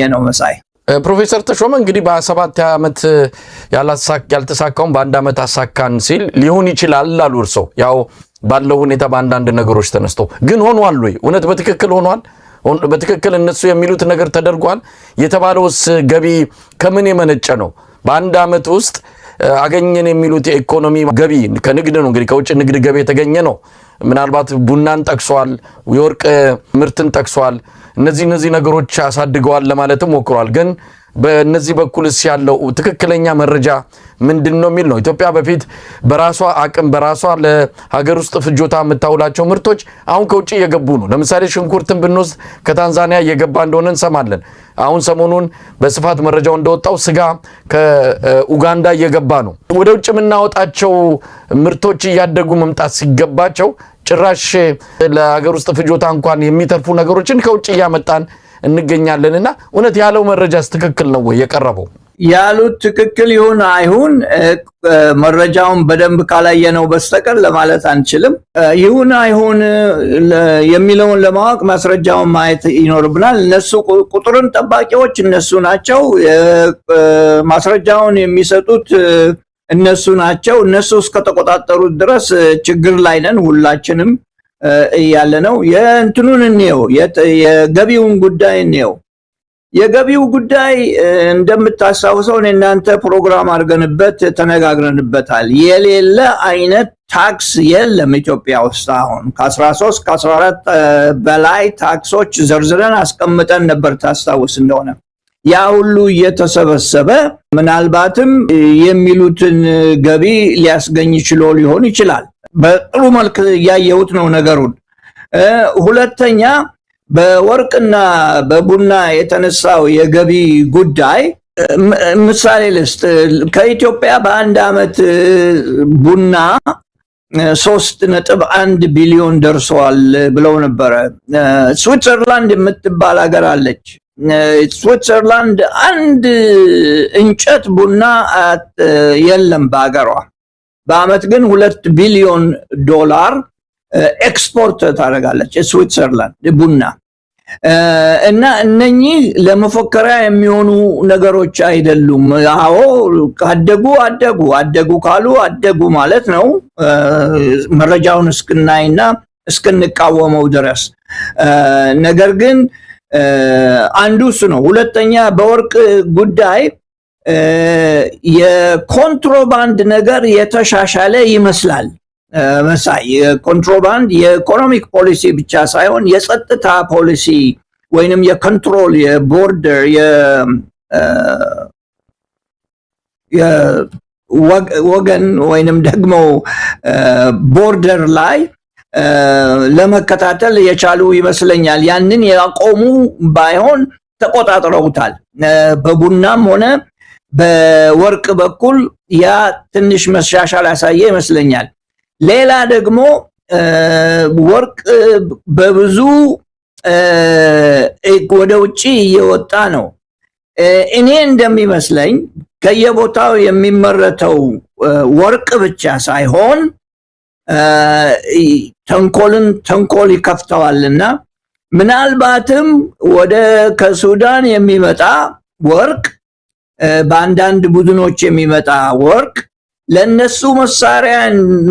የነው መሳይ ፕሮፌሰር ተሾመ እንግዲህ በ7 ዓመት ያልተሳካውን በአንድ ዓመት አሳካን ሲል ሊሆን ይችላል አሉ እርሶ ያው ባለው ሁኔታ በአንዳንድ ነገሮች ተነስቶ ግን ሆኗል ወይ እውነት በትክክል ሆኗል በትክክል እነሱ የሚሉት ነገር ተደርጓል የተባለውስ ገቢ ከምን የመነጨ ነው በአንድ ዓመት ውስጥ አገኘን የሚሉት የኢኮኖሚ ገቢ ከንግድ ነው እንግዲህ ከውጭ ንግድ ገቢ የተገኘ ነው ምናልባት ቡናን ጠቅሷል የወርቅ ምርትን ጠቅሷል እነዚህ ነገሮች አሳድገዋል ለማለትም ሞክሯል ግን በእነዚህ በኩልስ ያለው ትክክለኛ መረጃ ምንድነው የሚል ነው ኢትዮጵያ በፊት በራሷ አቅም በራሷ ለሀገር ውስጥ ፍጆታ የምታውላቸው ምርቶች አሁን ከውጭ እየገቡ ነው ለምሳሌ ሽንኩርትን ብንወስድ ከታንዛኒያ እየገባ እንደሆነ እንሰማለን አሁን ሰሞኑን በስፋት መረጃው እንደወጣው ስጋ ከኡጋንዳ እየገባ ነው ወደ ውጭ የምናወጣቸው ምርቶች እያደጉ መምጣት ሲገባቸው ጭራሽ ለሀገር ውስጥ ፍጆታ እንኳን የሚተርፉ ነገሮችን ከውጭ ያመጣን እንገኛለንና እውነት ያለው መረጃስ ትክክል ነው ወይ የቀረበው ያሉት ትክክል ይሁን አይሁን መረጃውን በደንብ ካላየነው በስተቀር ለማለት አንችልም ይሁን አይሁን የሚለውን ለማወቅ ማስረጃውን ማየት ይኖርብናል እነሱ ቁጥርን ጠባቂዎች እነሱ ናቸው ማስረጃውን የሚሰጡት እነሱ ናቸው እነሱ እስከተቆጣጠሩት ድረስ ችግር ላይ ነን ሁላችንም ያለ ነው የእንትኑን ነው የገቢውን ጉዳይ ነው የገቢው ጉዳይ እንደምታሳውሰው እናንተ ፕሮግራም አድርገንበት ተነጋግረንበታል የሌለ አይነት ታክስ የለም ኢትዮጵያ ውስጥ አሁን ከ13 ከ14 በላይ ታክሶች ዘርዝረን አስቀምጠን ነበር ታስታውስ እንደሆነ ያ ሁሉ እየተሰበሰበ ምናልባትም የሚሉትን ገቢ ሊያስገኝ ሊሆን ይችላል በጥሩ መልክ ያየሁት ነው ነገሩን ሁለተኛ በወርቅና በቡና የተነሳው የገቢ ጉዳይ ምሳሌ ልስጥ ከኢትዮጵያ በአንድ አመት ቡና 3.1 ቢሊዮን ደርሷል ብለው ነበር ስዊትዘርላንድ የምትባል ሀገር አለች ስዊትዘርላንድ አንድ እንጨት ቡና የለም በአገሯ በአመት ግን 2 ቢሊዮን ዶላር ኤክስፖርት ታደርጋለች ስዊትዘርላንድ ቡና እና እነኚህ ለመፎከሪያ የሚሆኑ ነገሮች አይደሉም አዎ አደጉ ካሉ አደጉ ማለት ነው መረጃውን እስክናይና እስክንቃወመው ድረስ ነገር ግን አንዱ እሱ ነው ሁለተኛ በወርቅ ጉዳይ የኮንትሮባንድ ነገር የተሻሻለ ይመስላል መሳይ ኮንትሮባንድ የኢኮኖሚክ ፖሊሲ ብቻ ሳይሆን የጸጥታ ፖሊሲ ወይንም የኮንትሮል የቦርደር ወገን ወይንም ደግሞ ቦርደር ላይ ለመከታተል የቻሉ ይመስለኛል ያንን ያቆሙ ባይሆን ተቆጣጥረውታል በቡናም ሆነ በወርቅ በኩል ያ ትንሽ መሻሻል ያሳየ ይመስለኛል ሌላ ደግሞ ወርቅ በብዙ ወደ ውጪ እየወጣ ነው እኔ እንደሚመስለኝ ከየቦታው የሚመረተው ወርቅ ብቻ ሳይሆን ተንኮል ይከፍተዋልና ምናልባትም ወደ ከሱዳን የሚመጣ ወርቅ በአንዳንድ ቡድኖች የሚመጣ ወርቅ ለነሱ መሳሪያ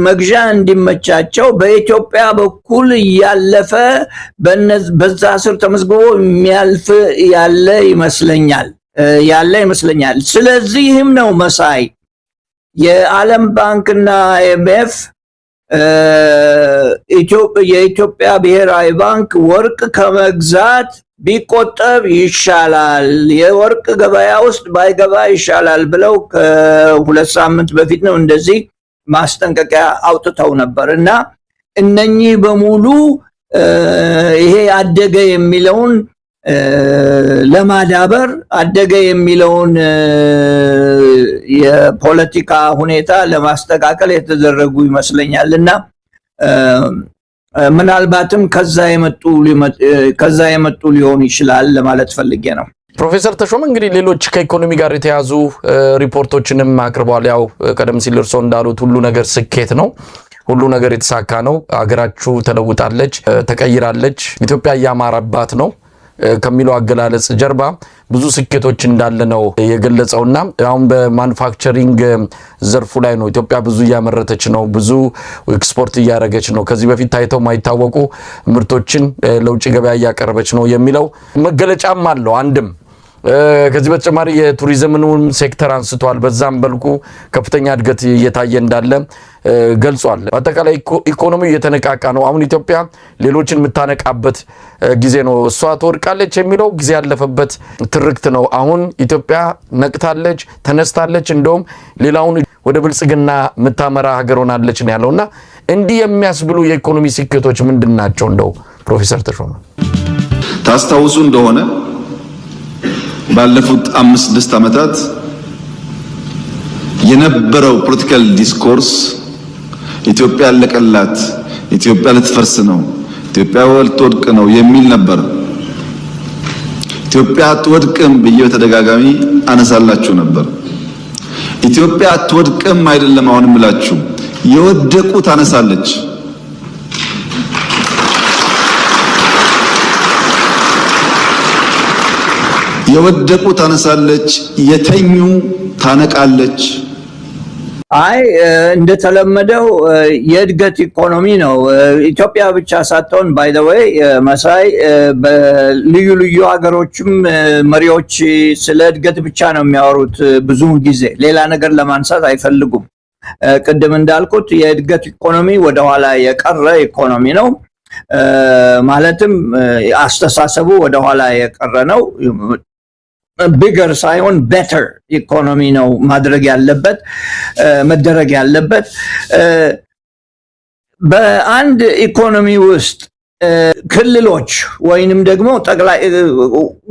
መግዣ እንዲመቻቸው በኢትዮጵያ በኩል ያለፈ በዛ ስር ተመዝግቦ የሚያልፍ ያለ ይመስለኛል ስለዚህም ነው መሳይ የዓለም ባንክና IMF የኢትዮጵያ ብሔራዊ ባንክ ወርቅ ከመግዛት ቢቆጠብ ይሻላል የወርቅ ገበያ ውስጥ ባይገባ ይሻላል ብለው ከሁለት ሳምንት በፊት ነው እንደዚህ ማስጠንቀቂያ አውጥተው ነበርና እነኚህ በሙሉ ይሄ አደገ የሚለውን ለማዳበር አደገ የሚለውን የፖለቲካ ሁኔታ ለማስተካከል የተደረጉ ይመስለኛልና ምናልባትም ከዛ የመጡ ሊሆን ይችላል ለማለት ፈልጌ ነው ፕሮፌሰር ተሾመ እንግዲህ ሌሎች ከኢኮኖሚ ጋር የተያዙ ሪፖርቶችንም አቅርበዋል ያው ቀደም ሲል እርሶ እንዳሉት ሁሉ ነገር ስኬት ነው ሁሉ ነገር የተሳካ ነው አገራችሁ ተለውጣለች ተቀይራለች ኢትዮጵያ ያማረባት ነው ከሚለው አገላለጽ ጀርባ ብዙ ስኬቶች እንዳለ ነው የገለጸውና አሁን በማኑፋክቸሪንግ ዘርፉ ላይ ነው ኢትዮጵያ ብዙ ያመረተች ነው፣ ብዙ ኤክስፖርት ያደረገች ነው፣ ከዚህ በፊት ታይተው ማይታወቁ ምርቶችን ለውጭ ገበያ ያቀርበች ነው የሚለው መገለጫም አለው። አንድም ከዚህ በተጨማሪ የቱሪዝምን ሴክተር አንስቷል። በዛም በልኩ ከፍተኛ እድገት እየታየ እንዳለ ገልጿል። በአጠቃላይ ኢኮኖሚው እየተነቃቃ ነው። አሁን ኢትዮጵያ ሌሎችን የምታነቃበት ጊዜ ነው። እሷ ትወድቃለች የሚለው ጊዜ ያለፈበት ትርክት ነው። አሁን ኢትዮጵያ ነቅታለች፣ ተነስታለች፣ እንደውም ሌላውን ወደ ብልጽግና የምታመራ ሀገር ሆናለች ነው ያለውና እንዲህ የሚያስብሉ የኢኮኖሚ ስኬቶች ምንድናቸው? እንደው ፕሮፌሰር ተሾመ ታስታውሱ እንደሆነ ባለፉት 5-6 ዓመታት የነበረው ፖለቲካል ዲስኮርስ ኢትዮጵያ አለቀላት፣ ኢትዮጵያ ልትፈርስ ነው፣ ኢትዮጵያ ልትወድቅ ነው የሚል ነበር። ኢትዮጵያ አትወድቅም ብዬ በተደጋጋሚ አነሳላችሁ ነበር። ኢትዮጵያ አትወድቅም አይደለም አሁን እምላችሁ፣ የወደቁ ታነሳለች። የወደቁ ታነሳለች፣ የተኙ ታነቃለች። አይ እንደተለመደው የእድገት ኢኮኖሚ ነው። ኢትዮጵያ ብቻ ሳትሆን ባይ ዘ ዌይ መሳይ በልዩ ልዩ ሀገሮችም መሪዎች ስለ እድገት ብቻ ነው የሚያወሩት። ብዙውን ጊዜ ሌላ ነገር ለማንሳት አይፈልጉም። ቅድም እንዳልኩት የእድገት ኢኮኖሚ ወደኋላ የቀረ ኢኮኖሚ ነው። ማለትም አስተሳሰቡ ወደኋላ የቀረ ነው። ቢገር ሳይሆን ቤተር ኢኮኖሚ ነው ማድረግ ያለበት መደረግ ያለበት። በአንድ ኢኮኖሚ ውስጥ ክልሎች ወይንም ደግሞ ጠቅላይ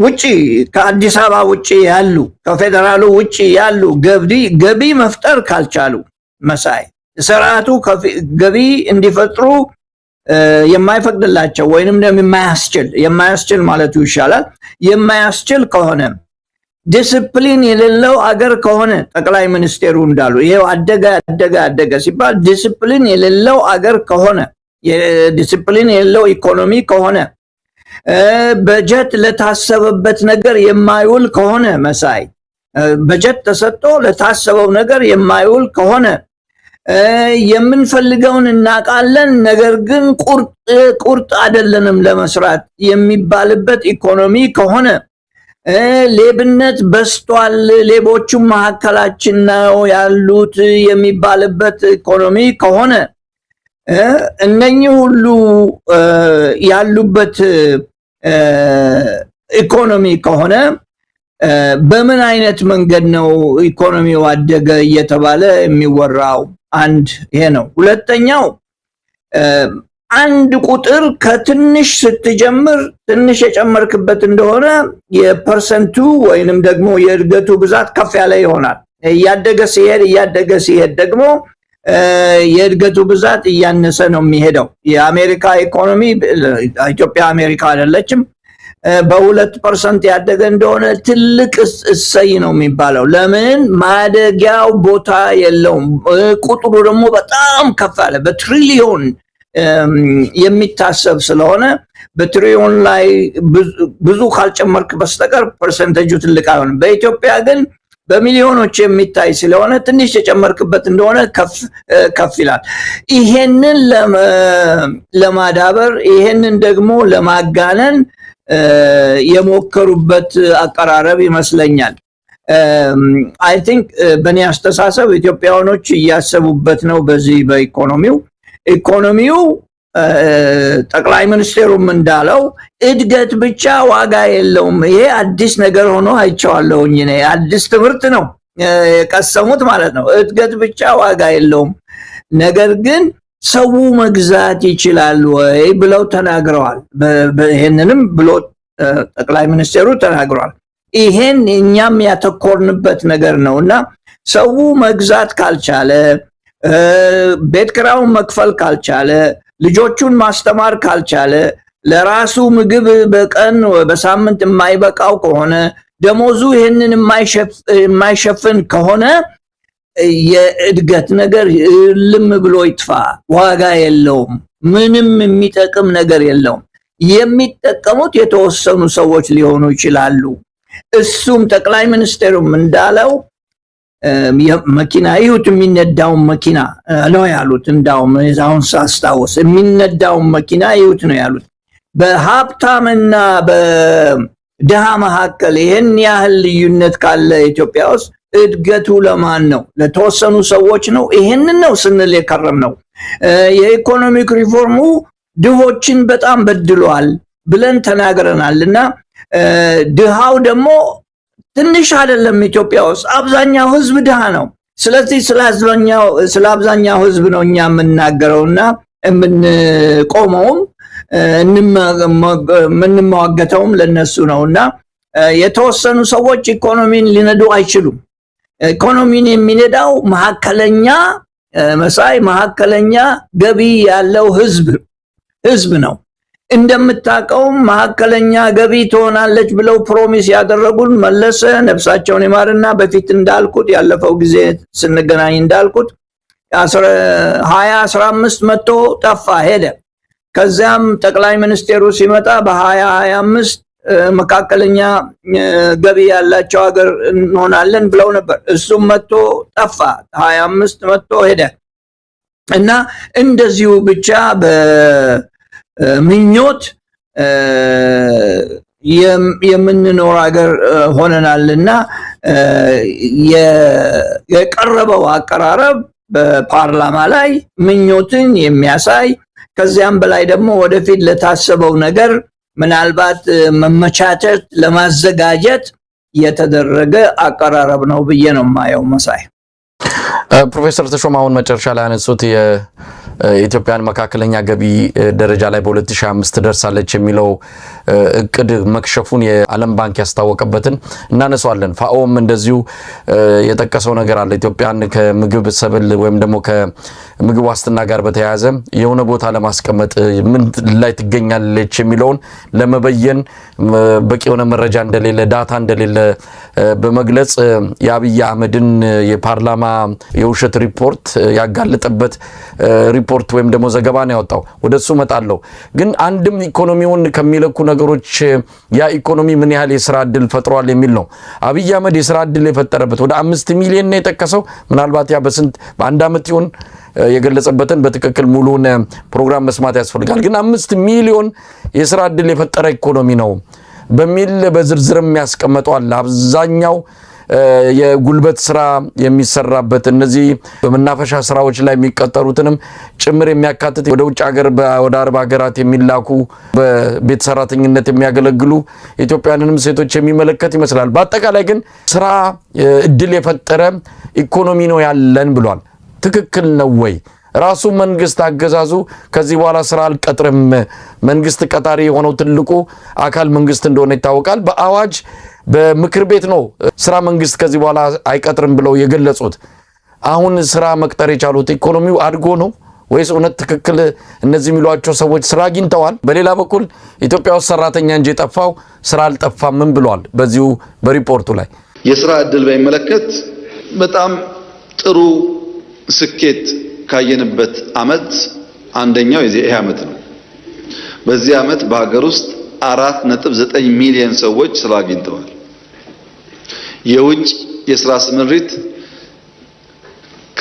ውጪ ከአዲስ አበባ ውጪ ያሉ ከፌደራሉ ውጪ ያሉ ገቢ መፍጠር ካልቻሉ መሳይ ስርዓቱ ገቢ እንዲፈጥሩ የማይፈቅድላቸው ወይንም ደግሞ የማያስችል ማለቱ ይሻላል የማያስችል ከሆነ ዲሲፕሊን የሌለው አገር ከሆነ ጠቅላይ ሚኒስቴሩ እንዳሉ ይሄው አደገ ሲባል ዲሲፕሊን የሌለው አገር ከሆነ ዲሲፕሊን የሌለው ኢኮኖሚ ከሆነ በጀት ለታሰበበት ነገር የማይውል ከሆነ መሳይ በጀት ተሰጥቶ ለታሰበው ነገር የማይውል ከሆነ የምንፈልገውን እናቃለን ነገር ግን ቁርጥ አይደለንም ለመስራት የሚባልበት ኢኮኖሚ ከሆነ ሌብነት በስቷል ሌቦቹ መሐከላችን ነው ያሉት የሚባልበት ኢኮኖሚ ከሆነ እነኚህ ሁሉ ያሉበት ኢኮኖሚ ከሆነ በምን አይነት መንገድ ነው ኢኮኖሚው አደገ እየተባለ የሚወራው? አንድ ይሄ ነው። ሁለተኛው አንድ ቁጥር ከትንሽ ስትጀምር ትንሽ የጨመርክበት እንደሆነ የፐርሰንቱ ወይንም ደግሞ የእድገቱ ብዛት ከፍ ያለ ይሆናል። እያደገ ሲሄድ ደግሞ የእድገቱ ብዛት እያነሰ ነው የሚሄደው። የአሜሪካ ኢኮኖሚ ኢትዮጵያ አሜሪካ አይደለችም። በ2% ያደገ እንደሆነ ትልቅ እሰይ ነው የሚባለው። ለምን? ማደጊያው ቦታ የለውም። ቁጥሩ ደግሞ በጣም ከፍ ያለ በትሪሊዮን የሚታሰብ ስለሆነ በትሪሊዮን ላይ ብዙ ካልጨመርክ በስተቀር ፐርሰንቴጁ ትልቅ አይሆንም። በኢትዮጵያ ግን በሚሊዮኖች የሚታይ ስለሆነ ትንሽ የጨመርክበት እንደሆነ ከፍ ይላል። ይሄንን ለማዳበር ይሄንን ደግሞ ለማጋነን የሞከሩበት አቀራረብ ይመስለኛል። አይ ቲንክ በእኔ አስተሳሰብ ኢትዮጵያውያኖች እያሰቡበት ነው። በዚህ በኢኮኖሚው ጠቅላይ ሚኒስቴሩም እንዳለው እድገት ብቻ ዋጋ የለውም። ይሄ አዲስ ነገር ሆኖ አይቼዋለሁኝ እኔ። አዲስ ትምህርት ነው የቀሰሙት ማለት ነው። እድገት ብቻ ዋጋ የለውም፣ ነገር ግን ሰው መግዛት ይችላል ወይ ብለው ተናግረዋል። ይሄንንም ብሎ ጠቅላይ ሚኒስቴሩ ተናግረዋል። ይሄን እኛም ያተኮርንበት ነገር ነውና ሰው መግዛት ካልቻለ፣ ቤት ኪራዩን መክፈል ካልቻለ፣ ልጆቹን ማስተማር ካልቻለ፣ ለራሱ ምግብ በቀን በሳምንት የማይበቃው ከሆነ፣ ደሞዙ ይሄንን የማይሸፍን ከሆነ የእድገት ነገር ልም ብሎ ይጥፋ፣ ዋጋ የለውም፣ ምንም የሚጠቅም ነገር የለውም። የሚጠቀሙት የተወሰኑ ሰዎች ሊሆኑ ይችላሉ። እሱም ጠቅላይ ሚኒስትሩም እንዳለው መኪና ይሁት የሚነዳውን መኪና ነው ያሉት። እንዳውም አሁን ሳስታውስ የሚነዳውን መኪና ይሁት ነው ያሉት። በሀብታምና በድሃ መካከል ይህን ያህል ልዩነት ካለ ኢትዮጵያ ውስጥ እድገቱ ለማን ነው? ለተወሰኑ ሰዎች ነው። ይሄንን ነው ስንል የከረም ነው። የኢኮኖሚክ ሪፎርሙ ድሆችን በጣም በድሏል ብለን ተናግረናልና ድሃው ደግሞ ትንሽ አይደለም። ኢትዮጵያ ውስጥ አብዛኛው ህዝብ ድሃ ነው። ስለዚህ ስለ አብዛኛው ህዝብ ነው እኛ የምናገረውና የምንቆመውም የምንሟገተውም ለነሱ ነውና የተወሰኑ ሰዎች ኢኮኖሚን ሊነዱ አይችሉም። ኢኮኖሚን የሚነዳው መካከለኛ ገቢ ያለው ህዝብ ነው። እንደምታውቀው መካከለኛ ገቢ ትሆናለች ብለው ፕሮሚስ ያደረጉን መለሰ ነፍሳቸውን ይማርና በፊት እንዳልኩት ያለፈው ጊዜ ስንገናኝ እንዳልኩት 2015 መጥቶ ጠፋ ሄደ። ከዚያም ጠቅላይ ሚኒስቴሩ ሲመጣ በ2025 መካከለኛ ገቢ ያላቸው ሀገር እንሆናለን ብለው ነበር። እሱም መጥቶ ጠፋ። 25 መጥቶ ሄደ እና እንደዚሁ ብቻ በምኞት የምንኖር ሀገር ሆነናልና የቀረበው አቀራረብ በፓርላማ ላይ ምኞትን የሚያሳይ ከዚያም በላይ ደግሞ ወደፊት ለታሰበው ነገር ምናልባት መመቻቸት ለማዘጋጀት የተደረገ አቀራረብ ነው ብዬ ነው ማየው። መሳይ ፕሮፌሰር ተሾመ አሁን መጨረሻ ላይ አነሱት የኢትዮጵያን መካከለኛ ገቢ ደረጃ ላይ በ2005 ደርሳለች የሚለው እቅድ መክሸፉን የዓለም ባንክ ያስታወቀበትን እናነሳዋለን። ፋኦም እንደዚሁ የጠቀሰው ነገር አለ። ኢትዮጵያን ከምግብ ሰብል ወይም ደግሞ ከምግብ ዋስትና ጋር በተያያዘ የሆነ ቦታ ለማስቀመጥ ምን ላይ ትገኛለች የሚለውን ለመበየን በቂ የሆነ መረጃ እንደሌለ ዳታ እንደሌለ በመግለጽ የአብይ አህመድን የፓርላማ የውሸት ሪፖርት ያጋለጠበት ሪፖርት ወይም ደግሞ ዘገባ ነው ያወጣው። ወደሱ መጣለው። ግን አንድም ኢኮኖሚውን ከሚለኩ ነገሮች ያ ኢኮኖሚ ምን ያህል የሥራ ዕድል ፈጥሯል የሚል ነው። አብይ አህመድ የሥራ ዕድል የፈጠረበት ወደ 5 ሚሊዮን ነው የጠቀሰው። ምናልባት ያ በአንድ ዓመት ይሁን የገለጸበትን በትክክል ሙሉን ፕሮግራም መስማት ያስፈልጋል። ግን 5 ሚሊዮን የሥራ ዕድል የፈጠረ ኢኮኖሚ ነው በሚል በዝርዝርም ያስቀምጧል። አብዛኛው የጉልበት ስራ የሚሰራበት እነዚህ በመናፈሻ ስራዎች ላይ የሚቀጠሩትንም ጭምር የሚያካትት ወደ ውጭ ሀገር ወደ አረብ ሀገራት የሚላኩ በቤት ሰራተኝነት የሚያገለግሉ ኢትዮጵያውያንንም ሴቶች የሚመለከት ይመስላል። በአጠቃላይ ግን ስራ እድል የፈጠረ ኢኮኖሚ ነው ያለን ብሏል። ትክክል ነው ወይ? ራሱ መንግስት አገዛዙ ከዚህ በኋላ ስራ አልቀጥርም፣ መንግስት ቀጣሪ የሆነው ትልቁ አካል መንግስት እንደሆነ ይታወቃል። በአዋጅ በምክር ቤት ነው ስራ መንግስት ከዚህ በኋላ አይቀጥርም ብለው የገለጹት። አሁን ስራ መቅጠር የቻሉት ኢኮኖሚው አድጎ ነው ወይስ እውነት ትክክል እነዚህ የሚሏቸው ሰዎች ስራ አግኝተዋል? በሌላ በኩል ኢትዮጵያ ውስጥ ሰራተኛ እንጂ የጠፋው ስራ አልጠፋም ብሏል። በዚሁ በሪፖርቱ ላይ የስራ ዕድል በሚመለከት በጣም ጥሩ ስኬት ካየንበት አመት አንደኛው ይሄ አመት ነው። በዚህ አመት በሀገር ውስጥ 4.9 ሚሊዮን ሰዎች ስራ አግኝተዋል። የውጭ የስራ ስምሪት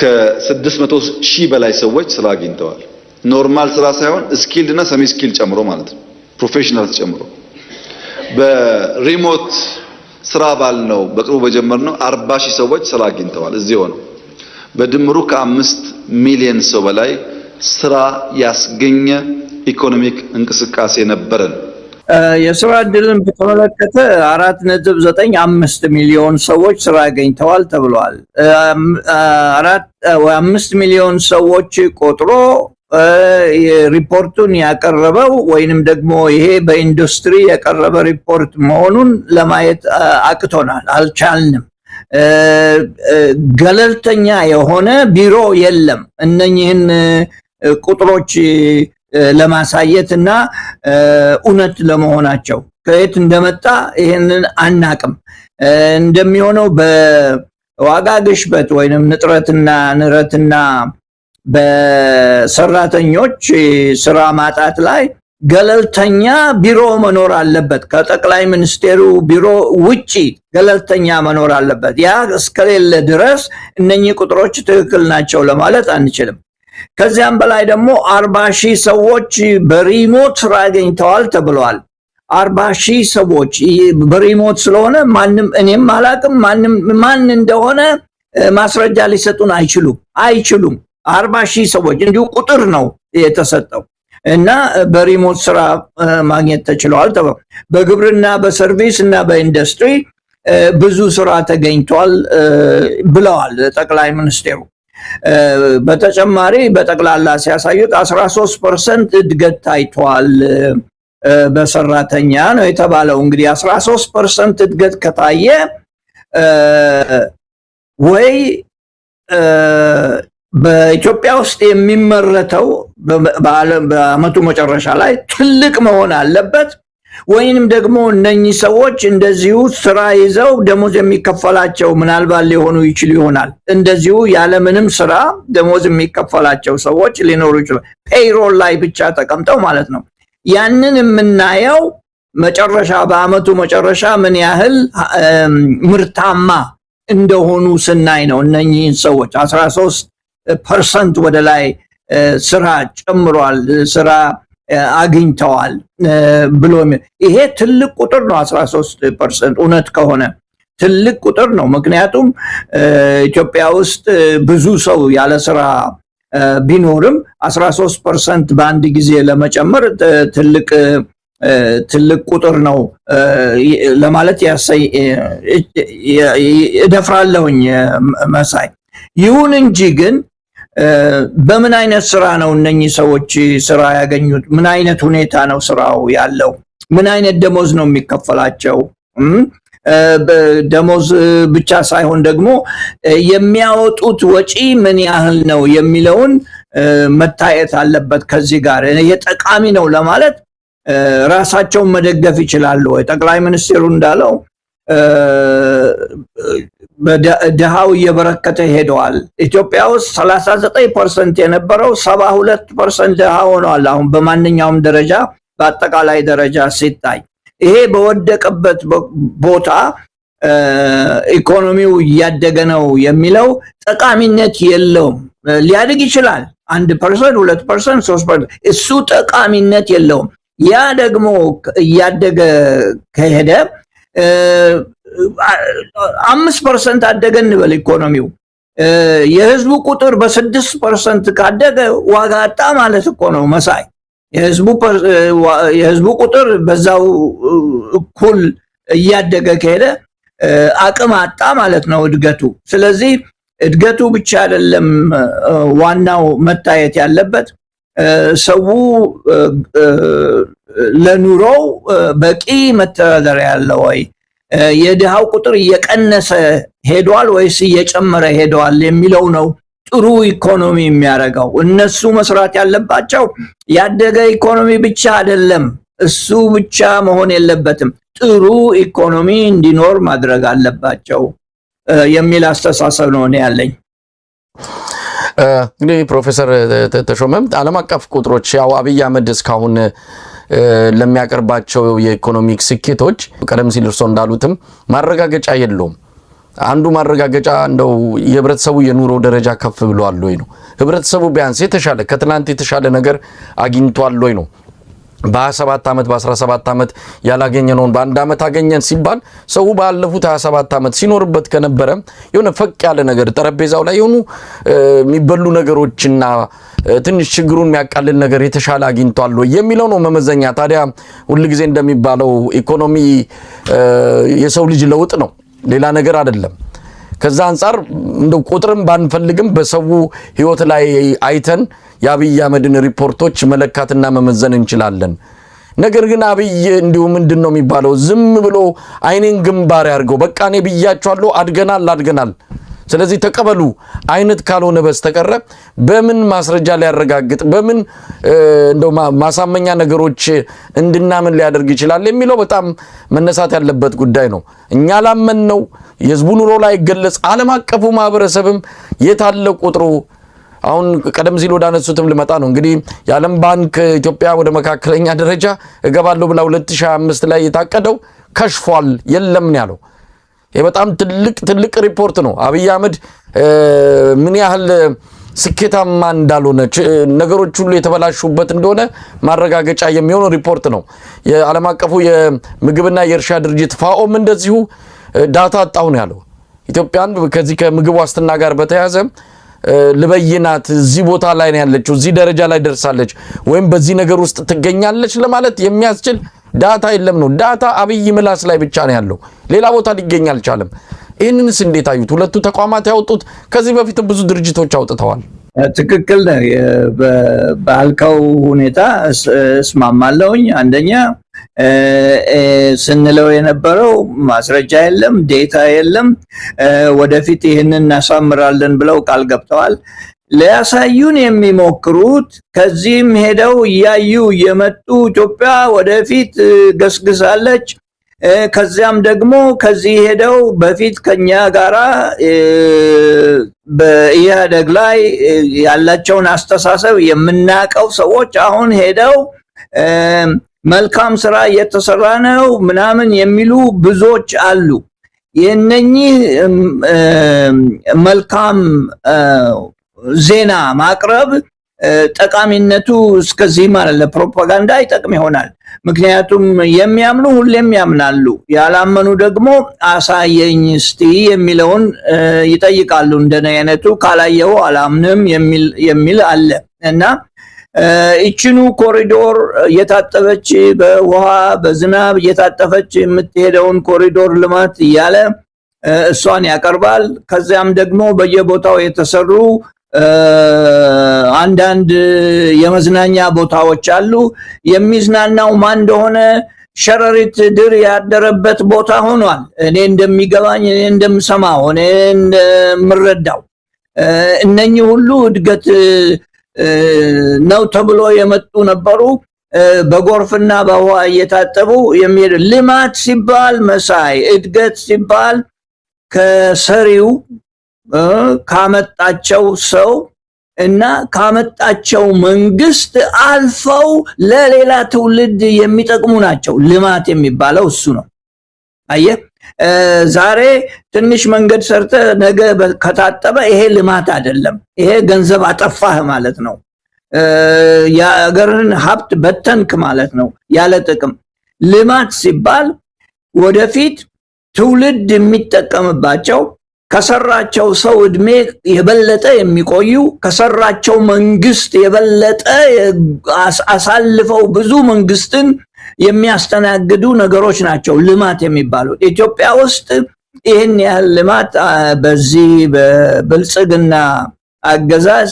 ከ600 ሺህ በላይ ሰዎች ስራ አግኝተዋል። ኖርማል ስራ ሳይሆን ስኪልድ እና ሰሚ ስኪል ጨምሮ ማለት ነው፣ ፕሮፌሽናል ጨምሮ። በሪሞት ስራ ባልነው በቅርቡ በጀመርነው 40 ሺህ ሰዎች ስራ አግኝተዋል እዚህ ሆነው። በድምሩ ከ5 ሚሊዮን ሰው በላይ ስራ ያስገኘ ኢኮኖሚክ እንቅስቃሴ ነበረን። የስራ ዕድልን በተመለከተ 4.95 ሚሊዮን ሰዎች ስራ አግኝተዋል ተብሏል። 5 ሚሊዮን ሰዎች ቆጥሮ ሪፖርቱን ያቀረበው ወይንም ደግሞ ይሄ በኢንዱስትሪ የቀረበ ሪፖርት መሆኑን ለማየት አቅቶናል፣ አልቻልንም። ገለልተኛ የሆነ ቢሮ የለም እነኚህን ቁጥሮች ለማሳየትና እውነት ለመሆናቸው ከየት እንደመጣ ይሄንን አናቅም። እንደሚሆነው በዋጋ ግሽበት ወይንም ንረትና በሰራተኞች ስራ ማጣት ላይ ገለልተኛ ቢሮ መኖር አለበት። ከጠቅላይ ሚኒስቴሩ ቢሮ ውጪ ገለልተኛ መኖር አለበት። ያ እስከሌለ ድረስ እነኚህ ቁጥሮች ትክክል ናቸው ለማለት አንችልም። ከዚያም በላይ ደግሞ 40,000 ሰዎች በሪሞት ስራ አግኝተዋል ተብሏል። 40,000 ሰዎች በሪሞት ስለሆነ ማንም እኔም አላቅም ማን እንደሆነ ማስረጃ ሊሰጡን አይችሉም። 40,000 ሰዎች እንዲሁ ቁጥር ነው የተሰጠው እና በሪሞት ስራ ማግኘት ተችሏል ተብሏል። በግብርና በሰርቪስ እና በኢንዱስትሪ ብዙ ስራ ተገኝቷል ብለዋል ጠቅላይ ሚኒስቴሩ። በተጨማሪ በጠቅላላ ሲያሳዩት 13% እድገት ታይቷል በሰራተኛ ነው የተባለው። እንግዲህ 13% እድገት ከታየ ወይ በኢትዮጵያ ውስጥ የሚመረተው በአመቱ መጨረሻ ላይ ትልቅ መሆን አለበት፣ ወይንም ደግሞ እነኚህ ሰዎች እንደዚሁ ስራ ይዘው ደሞዝ የሚከፈላቸው ምናልባት ሊሆኑ ይችሉ ይሆናል። እንደዚሁ ያለምንም ስራ ደሞዝ የሚከፈላቸው ሰዎች ሊኖሩ ይችላል። ፔይሮል ላይ ብቻ ተቀምጠው ማለት ነው። ያንን የምናየው መጨረሻ በአመቱ መጨረሻ ምን ያህል ምርታማ እንደሆኑ ስናይ ነው። እነኚህን ሰዎች 13% ወደ ላይ ስራ ጨምሯል፣ ስራ አግኝተዋል ብሎ ይሄ ትልቅ ቁጥር ነው። 13% እውነት ከሆነ ትልቅ ቁጥር ነው። ምክንያቱም ኢትዮጵያ ውስጥ ብዙ ሰው ያለ ስራ ቢኖርም 13% በአንድ ጊዜ ለመጨመር ትልቅ ቁጥር ነው ለማለት እደፍራለሁኝ መሳይ። ይሁን እንጂ ግን በምን አይነት ስራ ነው እነኚህ ሰዎች ስራ ያገኙት? ምን አይነት ሁኔታ ነው ስራው ያለው? ምን አይነት ደሞዝ ነው የሚከፈላቸው? ደሞዝ ብቻ ሳይሆን ደግሞ የሚያወጡት ወጪ ምን ያህል ነው የሚለውን መታየት አለበት። ከዚህ ጋር የጠቃሚ ነው ለማለት ራሳቸውን መደገፍ ይችላሉ ወይ? ጠቅላይ ሚኒስትሩ እንዳለው ድሃው እየበረከተ ሄደዋል። ኢትዮጵያ ውስጥ 39% የነበረው 72% ድሃ ሆኗል። አሁን በማንኛውም ደረጃ በአጠቃላይ ደረጃ ሲታይ ይሄ በወደቀበት ቦታ ኢኮኖሚው እያደገ ነው የሚለው ጠቃሚነት የለውም። ሊያድግ ይችላል 1%፣ 2%፣ 3%፣ እሱ ጠቃሚነት የለውም። ያ ደግሞ እያደገ ከሄደ 5% አደገ እንበል ኢኮኖሚው፣ የህዝቡ ቁጥር በ6% ካደገ ዋጋ አጣ ማለት እኮ ነው መሳይ። የህዝቡ ቁጥር በዛው እኩል እያደገ ከሄደ አቅም አጣ ማለት ነው እድገቱ። ስለዚህ እድገቱ ብቻ አይደለም ዋናው መታየት ያለበት፣ ሰው ለኑሮው በቂ መተዳደሪያ ያለው ወይ፣ የድሃው ቁጥር እየቀነሰ ሄዷል ወይስ እየጨመረ ሄዷል የሚለው ነው ጥሩ ኢኮኖሚ የሚያደርገው። እነሱ መስራት ያለባቸው ያደገ ኢኮኖሚ ብቻ አይደለም፣ እሱ ብቻ መሆን የለበትም፣ ጥሩ ኢኮኖሚ እንዲኖር ማድረግ አለባቸው የሚል አስተሳሰብ ነው ያለኝ። እንግዲህ ፕሮፌሰር ተሾመም ዓለም አቀፍ ቁጥሮች ያው አብይ አህመድ እስካሁን ለሚያቀርባቸው የኢኮኖሚክ ስኬቶች ቀደም ሲል እርሶ እንዳሉትም ማረጋገጫ የለውም። አንዱ ማረጋገጫ እንደው የህብረተሰቡ የኑሮ ደረጃ ከፍ ብሏል ወይ ነው። ህብረተሰቡ ቢያንስ የተሻለ ከትናንት የተሻለ ነገር አግኝቷል ወይ ነው። በ27 ዓመት በ17 ዓመት ያላገኘነውን በአንድ ዓመት አገኘን ሲባል ሰው ባለፉት 27 ዓመት ሲኖርበት ከነበረ የሆነ ፈቅ ያለ ነገር ጠረጴዛው ላይ የሆኑ የሚበሉ ነገሮችና ትንሽ ችግሩን የሚያቃልል ነገር የተሻለ አግኝቷል ወይ የሚለው ነው መመዘኛ። ታዲያ ሁሉ ጊዜ እንደሚባለው ኢኮኖሚ የሰው ልጅ ለውጥ ነው፣ ሌላ ነገር አይደለም። ከዛ አንፃር እንደው ቁጥርም ባንፈልግም በሰው ህይወት ላይ አይተን የአብይ አህመድን ሪፖርቶች መለካትና መመዘን እንችላለን። ነገር ግን አብይ እንዲሁ ምንድነው የሚባለው ዝም ብሎ አይኔን ግንባር ያርገው በቃ እኔ ብያቸዋለሁ አድገናል ስለዚህ ተቀበሉ አይነት ካልሆነ በስተቀር በምን ማስረጃ ሊያረጋግጥ በምን እንደው ማሳመኛ ነገሮች እንድናምን ሊያደርግ ይችላል የሚለው በጣም መነሳት ያለበት ጉዳይ ነው። እኛ ላመን ነው የህዝቡ ኑሮ ላይ ገለጽ ዓለም አቀፉ ማህበረሰብም የታለ ቁጥሩ አሁን ቀደም ሲል ወደ አነሱትም ልመጣ ነው። እንግዲህ የዓለም ባንክ ኢትዮጵያ ወደ መካከለኛ ደረጃ እገባለሁ ብላ 2025 ላይ የታቀደው ከሽፏል፣ የለም ነው ያለው። ይሄ በጣም ትልቅ ሪፖርት ነው። አብይ አህመድ ምን ያህል ስኬታማ እንዳልሆነ ነገሮች ሁሉ የተበላሹበት እንደሆነ ማረጋገጫ የሚሆን ሪፖርት ነው። የዓለም አቀፉ የምግብና የእርሻ ድርጅት ፋኦም እንደዚሁ ዳታ አጣው ነው ያለው። ኢትዮጵያን ከዚህ ከምግብ ዋስትና ጋር በተያያዘ ልበይናት እዚህ ቦታ ላይ ነው ያለችው፣ እዚህ ደረጃ ላይ ደርሳለች ወይም በዚህ ነገር ውስጥ ትገኛለች ለማለት የሚያስችል ዳታ የለም ነው። ዳታ አብይ ምላስ ላይ ብቻ ነው ያለው፣ ሌላ ቦታ ሊገኝ አልቻለም። ይህንንስ እንዴት አዩት? ሁለቱ ተቋማት ያወጡት ከዚህ በፊት ብዙ ድርጅቶች አውጥተዋል። ትክክል ነው ባልከው ሁኔታ እስማማለሁኝ። አንደኛ ስንለው የነበረው ማስረጃ የለም፣ ዴታ የለም፣ ወደፊት ይህንን እናሳምራለን ብለው ቃል ገብተዋል። ሊያሳዩን የሚሞክሩት ከዚህም ሄደው እያዩ የመጡ ኢትዮጵያ ወደፊት ገስግሳለች፣ ከዚያም ደግሞ ከዚህ ሄደው በፊት ከኛ ጋራ በኢህአደግ ላይ ያላቸውን አስተሳሰብ የምናቀው ሰዎች አሁን ሄደው መልካም ስራ እየተሰራ ነው ምናምን የሚሉ ብዙዎች አሉ። የነኚህ መልካም ዜና ማቅረብ ጠቃሚነቱ እስከዚህ ማለት ለፕሮፓጋንዳ ይጠቅም ይሆናል። ምክንያቱም የሚያምኑ ሁሌም ያምናሉ፣ ያላመኑ ደግሞ አሳየኝ እስቲ የሚለውን ይጠይቃሉ። እንደኔ አይነቱ ካላየው አላምንም የሚል አለ እና እቺኑ ኮሪዶር የታጠበች በውሃ በዝናብ የታጠፈች የምትሄደውን ኮሪዶር ልማት እያለ እሷን ያቀርባል። ከዚያም ደግሞ በየቦታው የተሰሩ አንዳንድ የመዝናኛ ቦታዎች አሉ። የሚዝናናው ማን እንደሆነ ሸረሪት ድር ያደረበት ቦታ ሆኗል። እኔ እንደሚገባኝ፣ እኔ እንደምሰማው፣ እኔ እንደምረዳው እነኚህ ሁሉ እድገት ነው ተብሎ የመጡ ነበሩ። በጎርፍና በውሃ እየታጠቡ የሚሄድ ልማት ሲባል መሳይ፣ እድገት ሲባል ከሰሪው ካመጣቸው ሰው እና ካመጣቸው መንግስት አልፈው ለሌላ ትውልድ የሚጠቅሙ ናቸው። ልማት የሚባለው እሱ ነው። አየህ፣ ዛሬ ትንሽ መንገድ ሰርተ ነገ ከታጠበ ይሄ ልማት አይደለም። ይሄ ገንዘብ አጠፋህ ማለት ነው። የአገርን ሀብት በተንክ ማለት ነው ያለ ጥቅም። ልማት ሲባል ወደፊት ትውልድ የሚጠቀምባቸው ከሰራቸው ሰው እድሜ የበለጠ የሚቆዩ ከሰራቸው መንግስት የበለጠ አሳልፈው ብዙ መንግስትን የሚያስተናግዱ ነገሮች ናቸው ልማት የሚባሉት። ኢትዮጵያ ውስጥ ይህን ያህል ልማት በዚህ በብልጽግና አገዛዝ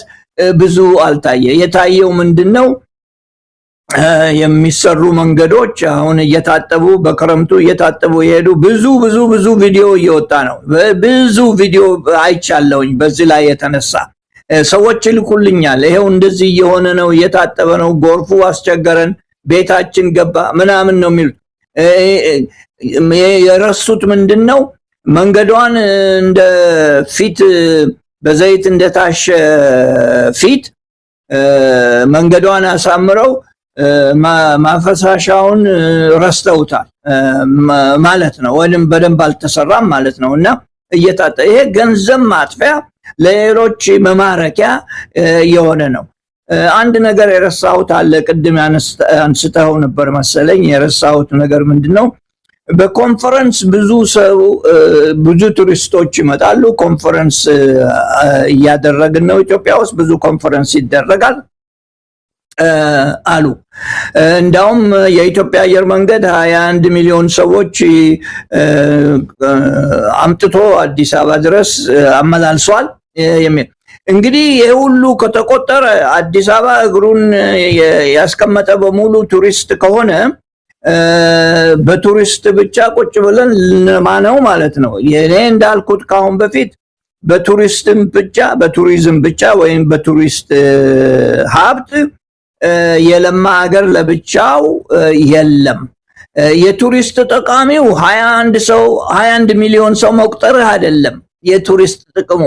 ብዙ አልታየ። የታየው ምንድነው? የሚሰሩ መንገዶች አሁን እየታጠቡ በክረምቱ እየታጠቡ ይሄዱ። ብዙ ቪዲዮ እየወጣ ነው። ብዙ ቪዲዮ አይቻለሁኝ። በዚህ ላይ የተነሳ ሰዎች ይልኩልኛል። ይሄው እንደዚህ እየሆነ ነው፣ እየታጠበ ነው፣ ጎርፉ አስቸገረን፣ ቤታችን ገባ ምናምን ነው የሚሉት። የረሱት ምንድነው? መንገዷን እንደ ፊት በዘይት እንደታሸ ፊት መንገዷን አሳምረው ማፈሳሻውን ረስተውታል ማለት ነው። ወይንም በደንብ አልተሰራም ማለት ነው። እና ይሄ ገንዘብ ማጥፊያ ለሌሎች መማረኪያ የሆነ ነው። አንድ ነገር የረሳሁት አለ። ቅድም አንስተው ነበር መሰለኝ። የረሳሁት ነገር ምንድነው? በኮንፈረንስ ብዙ ቱሪስቶች ይመጣሉ። ኮንፈረንስ እያደረግን ነው ኢትዮጵያ ውስጥ ብዙ ኮንፈረንስ ይደረጋል አሉ። እንዳውም የኢትዮጵያ አየር መንገድ 21 ሚሊዮን ሰዎች አምጥቶ አዲስ አበባ ድረስ አመላልሷል የሚል እንግዲህ ይሄ ሁሉ ከተቆጠረ አዲስ አበባ እግሩን ያስቀመጠ በሙሉ ቱሪስት ከሆነ በቱሪስት ብቻ ቁጭ ብለን ለማነው ማለት ነው። የኔ እንዳልኩት ካሁን በፊት በቱሪዝም ብቻ ወይም በቱሪስት ሀብት የለማ ሀገር ለብቻው የለም። የቱሪስት ጠቃሚው 21 ሚሊዮን ሰው መቁጠር አይደለም። የቱሪስት ጥቅሙ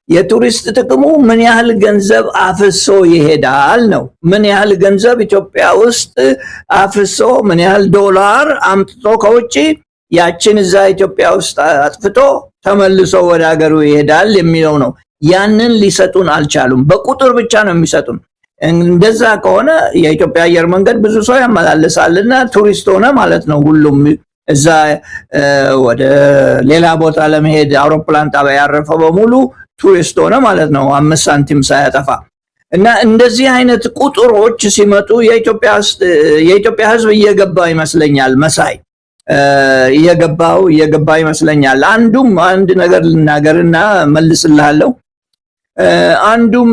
የቱሪስት ጥቅሙ ምን ያህል ገንዘብ አፍሶ ይሄዳል ነው። ምን ያህል ገንዘብ ኢትዮጵያ ውስጥ አፍሶ ምን ያህል ዶላር አምጥቶ ከውጪ ያችን እዛ ኢትዮጵያ ውስጥ አጥፍቶ ተመልሶ ወደ ሀገሩ ይሄዳል የሚለው ነው። ያንን ሊሰጡን አልቻሉም። በቁጥር ብቻ ነው የሚሰጡን። እንደዛ ከሆነ የኢትዮጵያ አየር መንገድ ብዙ ሰው ያመላልሳልና ቱሪስት ሆነ ማለት ነው። ሁሉም እዛ ወደ ሌላ ቦታ ለመሄድ አውሮፕላን ጣቢያ ያረፈ በሙሉ ቱሪስት ሆነ ማለት ነው፣ 5 ሳንቲም ሳያጠፋ። እና እንደዚህ አይነት ቁጥሮች ሲመጡ የኢትዮጵያ ሕዝብ እየገባ ይመስለኛል። መሳይ እየገባ ይመስለኛል። አንድ ነገር ልናገርና መልስልሃለሁ። አንዱም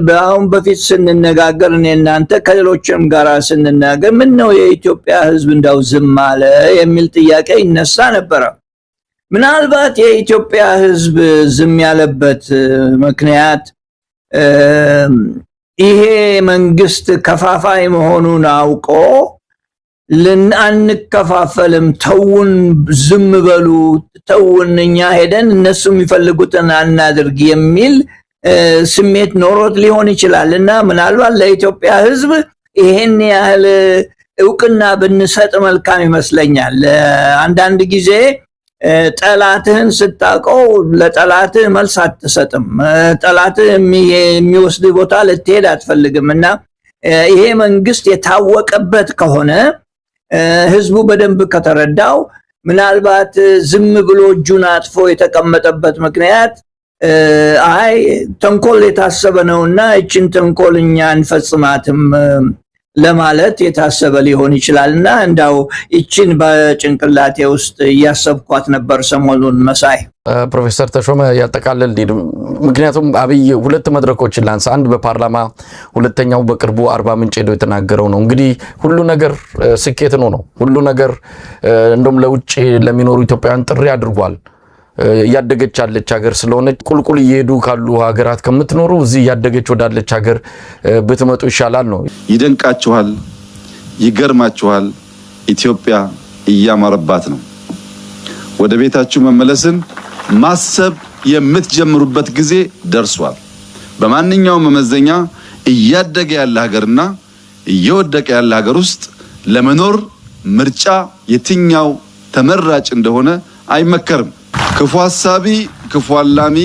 በአሁን በፊት ስንነጋገር እኔ እናንተ ከሌሎችም ጋር ስንነጋገር ምን ነው የኢትዮጵያ ሕዝብ እንዳው ዝም አለ የሚል ጥያቄ ይነሳ ነበረ። ምናልባት የኢትዮጵያ ሕዝብ ዝም ያለበት ምክንያት ይሄ መንግስት ከፋፋይ መሆኑን አውቆ አንከፋፈልም፣ ተውን፣ ዝም በሉ፣ ተውን፣ እኛ ሄደን እነሱ የሚፈልጉትን አናድርግ የሚል ስሜት ኖሮት ሊሆን ይችላል። እና ምናልባት ለኢትዮጵያ ሕዝብ ይሄን ያህል እውቅና ብንሰጥ መልካም ይመስለኛል። አንዳንድ ጊዜ ጠላትህን ስታውቀው ለጠላትህ መልስ አትሰጥም። ጠላትህ የሚወስድ ቦታ ልትሄድ አትፈልግም። እና ይሄ መንግስት የታወቀበት ከሆነ ህዝቡ በደንብ ከተረዳው ምናልባት ዝም ብሎ እጁን አጥፎ የተቀመጠበት ምክንያት አይ ተንኮል የታሰበ ነውና እችን ተንኮል እኛ እንፈጽማትም ለማለት የታሰበ ሊሆን ይችላልና እንዳው እችን በጭንቅላቴ ውስጥ እያሰብኳት ነበር ሰሞኑን። መሳይ ፕሮፌሰር ተሾመ ያጠቃልል። ምክንያቱም አብይ ሁለት መድረኮችን ላንሳ። አንድ በፓርላማ፣ ሁለተኛው በቅርቡ አርባ ምንጭ ሄዶ የተናገረው ነው። እንግዲህ ሁሉ ነገር ስኬት ነው። ሁሉ ነገር እንደም ለውጭ ለሚኖሩ ኢትዮጵያውያን ጥሪ አድርጓል። ያደገች ያለች ሀገር ስለሆነች ቁልቁል እየሄዱ ካሉ ሀገራት ከምትኖሩ እዚህ ያደገች ወዳለች ሀገር ብትመጡ ይሻላል ነው። ይደንቃችኋል፣ ይገርማችኋል። ኢትዮጵያ እያማረባት ነው። ወደ ቤታችሁ መመለስን ማሰብ የምትጀምሩበት ጊዜ ደርሷል። በማንኛውም መመዘኛ እያደገ ያለ ሀገርና እየወደቀ ያለ ሀገር ውስጥ ለመኖር ምርጫ የትኛው ተመራጭ እንደሆነ አይመከርም። ክፉ ሐሳቢ፣ ክፉ አላሚ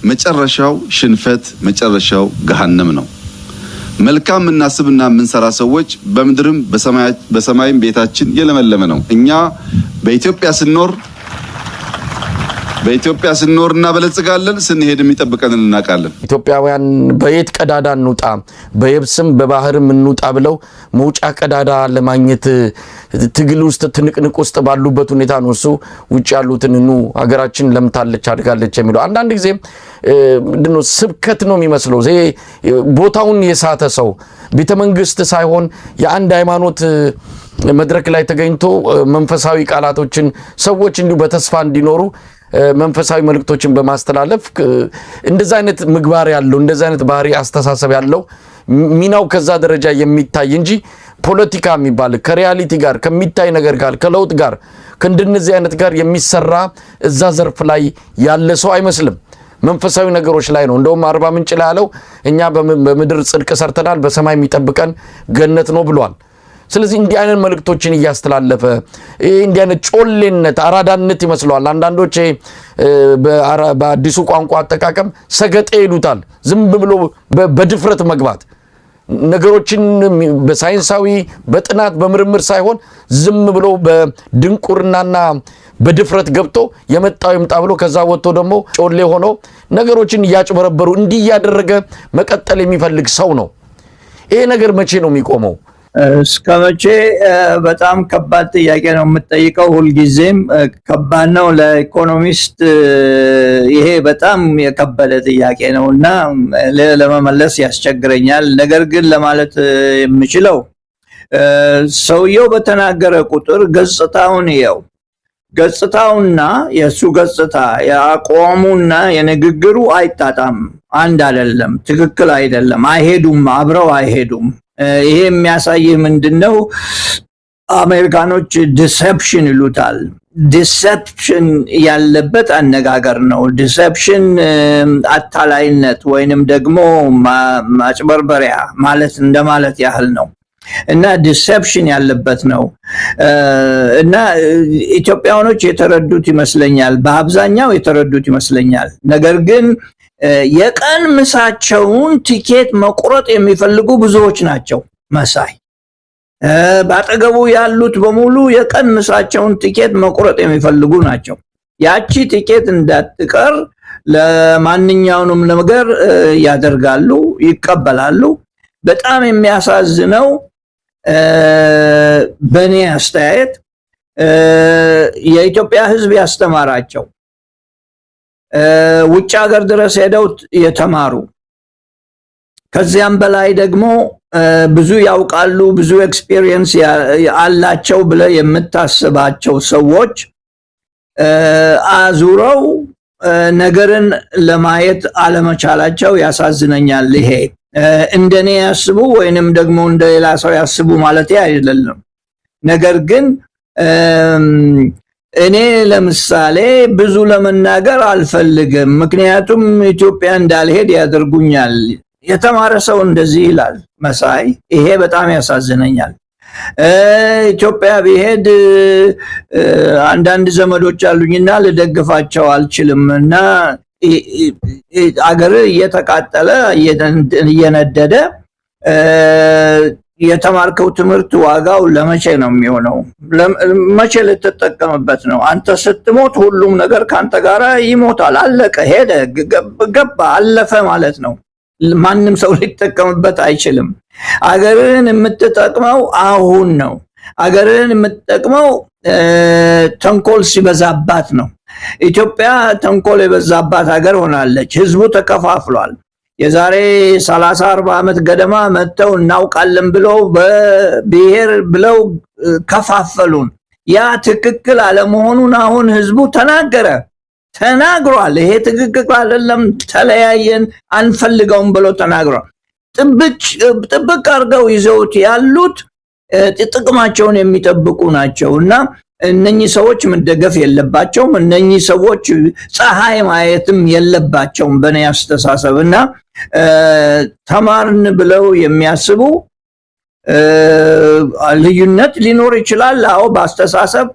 መጨረሻው ሽንፈት፣ መጨረሻው ገሃነም ነው። መልካም እናስብና የምንሰራ ሰዎች በምድርም በሰማይም ቤታችን የለመለመ ነው። እኛ በኢትዮጵያ ስንኖር እናበለጽጋለን፣ ስንሄድ የሚጠብቀንን እናውቃለን። ኢትዮጵያውያን በየት ቀዳዳ እንውጣ፣ በየብስም በባህርም እንውጣ ብለው መውጫ ቀዳዳ ለማግኘት ትግል ውስጥ ትንቅንቅ ውስጥ ባሉበት ሁኔታ ነው እሱ ውጭ ያሉትን ኑ ሀገራችን ለምታለች አድጋለች የሚለው። አንዳንድ ጊዜ ምንድነው ስብከት ነው የሚመስለው። ቦታውን የሳተ ሰው ቤተ መንግስት ሳይሆን የአንድ ሃይማኖት መድረክ ላይ ተገኝቶ መንፈሳዊ ቃላቶችን ሰዎች እንዲሁ በተስፋ እንዲኖሩ መንፈሳዊ መልእክቶችን በማስተላለፍ እንደዛ አይነት ምግባር ያለው እንደዛ አይነት ባህሪ አስተሳሰብ ያለው ሚናው ከዛ ደረጃ የሚታይ እንጂ ፖለቲካ የሚባል ከሪያሊቲ ጋር ከሚታይ ነገር ጋር ከለውጥ ጋር ከእንደነዚህ አይነት ጋር የሚሰራ እዛ ዘርፍ ላይ ያለ ሰው አይመስልም። መንፈሳዊ ነገሮች ላይ ነው። እንደውም አርባ ምንጭ ላይ ያለው እኛ በምድር ጽድቅ ሰርተናል በሰማይ የሚጠብቀን ገነት ነው ብሏል። ስለዚህ እንዲህ አይነት መልእክቶችን እያስተላለፈ እንዲህ አይነት ጮሌነት አራዳነት ይመስለዋል። አንዳንዶች በአዲሱ ቋንቋ አጠቃቀም ሰገጤ ይሉታል። ዝም ብሎ በድፍረት መግባት ነገሮችን በሳይንሳዊ በጥናት በምርምር ሳይሆን ዝም ብሎ በድንቁርናና በድፍረት ገብቶ የመጣው ይምጣ ብሎ ከዛ ወጥቶ ደግሞ ጮሌ ሆኖ ነገሮችን እያጭበረበሩ እንዲህ ያደረገ መቀጠል የሚፈልግ ሰው ነው። ይሄ ነገር መቼ ነው የሚቆመው? እስከመቼ? በጣም ከባድ ጥያቄ ነው የምትጠይቀው። ሁልጊዜም ከባድ ነው ለኢኮኖሚስት። ይሄ በጣም የከበደ ጥያቄ ነውና ለመመለስ ያስቸግረኛል። ነገር ግን ለማለት የምችለው ሰውየው በተናገረ ቁጥር ገጽታውና የሱ ገጽታ የአቋሙና የንግግሩ አይጣጣም፣ አንድ አይደለም፣ ትክክል አይደለም፣ አይሄዱም፣ አብረው አይሄዱም። ይሄ የሚያሳይህ ምንድነው? አሜሪካኖች ዲሰፕሽን ይሉታል። ዲሰፕሽን ያለበት አነጋገር ነው። ዲሰፕሽን አታላይነት ወይንም ደግሞ ማጭበርበሪያ ማለት እንደማለት ያህል ነው እና ዲሰፕሽን ያለበት ነው እና ኢትዮጵያውያኖች የተረዱት ይመስለኛል፣ በአብዛኛው የተረዱት ይመስለኛል። ነገር ግን የቀን ምሳቸውን ቲኬት መቁረጥ የሚፈልጉ ብዙዎች ናቸው። መሳይ ባጠገቡ ያሉት በሙሉ የቀን ምሳቸውን ቲኬት መቁረጥ የሚፈልጉ ናቸው። ያቺ ቲኬት እንዳትቀር ለማንኛውንም ነገር ያደርጋሉ፣ ይቀበላሉ። በጣም የሚያሳዝነው በእኔ አስተያየት የኢትዮጵያ ሕዝብ ያስተማራቸው ውጭ ሀገር ድረስ ሄደው የተማሩ ከዚያም በላይ ደግሞ ብዙ ያውቃሉ፣ ብዙ ኤክስፒሪየንስ አላቸው ብለ የምታስባቸው ሰዎች አዙረው ነገርን ለማየት አለመቻላቸው ያሳዝነኛል። ይሄ እንደኔ ያስቡ ወይንም ደግሞ እንደሌላ ሰው ያስቡ ማለት አይደለም። ነገር ግን እኔ ለምሳሌ ብዙ ለመናገር አልፈልግም፣ ምክንያቱም ኢትዮጵያ እንዳልሄድ ያደርጉኛል። የተማረ ሰው እንደዚህ ይላል መሳይ፣ ይሄ በጣም ያሳዝነኛል። ኢትዮጵያ ቢሄድ አንዳንድ ዘመዶች አሉኝና ልደግፋቸው አልችልም እና አገር እየተቃጠለ እየነደደ የተማርከው ትምህርት ዋጋው ለመቼ ነው የሚሆነው? መቼ ልትጠቀምበት ነው? አንተ ስትሞት ሁሉም ነገር ካንተ ጋር ይሞታል። አለቀ፣ ሄደ፣ ገባ፣ አለፈ ማለት ነው። ማንም ሰው ሊጠቀምበት አይችልም። አገርን የምትጠቅመው አሁን ነው። አገርን የምትጠቅመው ተንኮል ሲበዛባት ነው። ኢትዮጵያ ተንኮል የበዛባት ሀገር ሆናለች። ህዝቡ ተከፋፍሏል። የዛሬ 30-40 ዓመት ገደማ መጥተው እናውቃለን ብለው በብሔር ብለው ከፋፈሉን። ያ ትክክል አለመሆኑን አሁን ህዝቡ ተናግሯል። ይሄ ትክክል አይደለም፣ ተለያየን፣ አንፈልገውም ብሎ ተናግሯል። ጥብቅ አድርገው ይዘውት ያሉት ጥቅማቸውን የሚጠብቁ ናቸው እና እነኚህ ሰዎች መደገፍ የለባቸውም። እነኚህ ሰዎች ፀሐይ ማየትም የለባቸውም በእኔ አስተሳሰብ እና ተማርን ብለው የሚያስቡ ልዩነት ሊኖር ይችላል። አዎ በአስተሳሰብ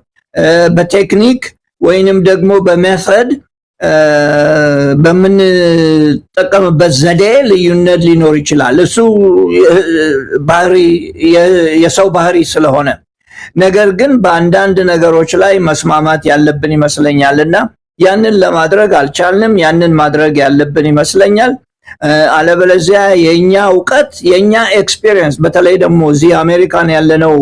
በቴክኒክ ወይንም ደግሞ በሜተድ በምንጠቀምበት ዘዴ ልዩነት ሊኖር ይችላል። እሱ የሰው ባህሪ ስለሆነ፣ ነገር ግን በአንዳንድ ነገሮች ላይ መስማማት ያለብን ይመስለኛልና ያንን ለማድረግ አልቻልንም። ያንን ማድረግ ያለብን ይመስለኛል። አለበለዚያ የኛ ዕውቀት የኛ ኤክስፒሪየንስ በተለይ ደግሞ እዚህ አሜሪካን ያለነው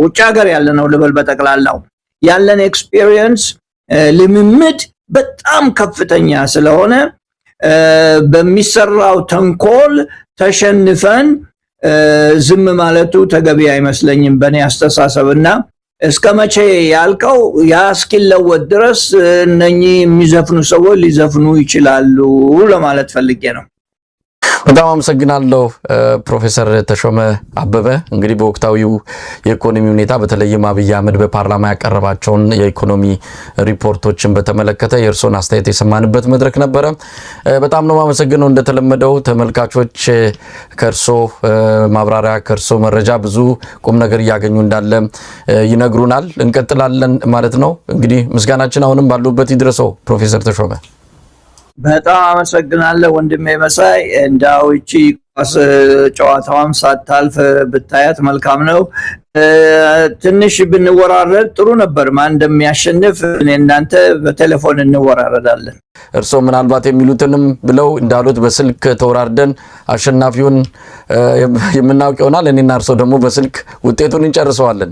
ውጭ ሀገር ያለነው ልበል በጠቅላላው ያለን ኤክስፒሪየንስ ልምምድ በጣም ከፍተኛ ስለሆነ በሚሰራው ተንኮል ተሸንፈን ዝም ማለቱ ተገቢ አይመስለኝም በእኔ አስተሳሰብና እስከ መቼ ያልከው ያ እስኪለወጥ ድረስ እነኚህ የሚዘፍኑ ሰዎች ሊዘፍኑ ይችላሉ ለማለት ፈልጌ ነው። በጣም አመሰግናለሁ ፕሮፌሰር ተሾመ አበበ። እንግዲህ በወቅታዊው የኢኮኖሚ ሁኔታ በተለይም አብይ አህመድ በፓርላማ ያቀረባቸውን የኢኮኖሚ ሪፖርቶችን በተመለከተ የእርሶን አስተያየት የሰማንበት መድረክ ነበረ። በጣም ነው ማመሰግነው። እንደተለመደው ተመልካቾች ከእርሶ ማብራሪያ ከእርሶ መረጃ ብዙ ቁም ነገር እያገኙ እንዳለ ይነግሩናል። እንቀጥላለን ማለት ነው። እንግዲህ ምስጋናችን አሁንም ባሉበት ይድረሰው ፕሮፌሰር ተሾመ። በጣም አመሰግናለሁ ወንድሜ መሳይ። እንዳው እቺ ኳስ ጨዋታዋም ሳታልፍ ብታያት መልካም ነው። ትንሽ ብንወራረድ ጥሩ ነበር። ማን እንደሚያሸንፍ እኔ እናንተ በቴሌፎን እንወራረዳለን። እርሶ ምናልባት የሚሉትንም ብለው እንዳሉት በስልክ ተወራርደን አሸናፊውን የምናውቅ ይሆናል። እኔና እርሶ ደግሞ በስልክ ውጤቱን እንጨርሰዋለን።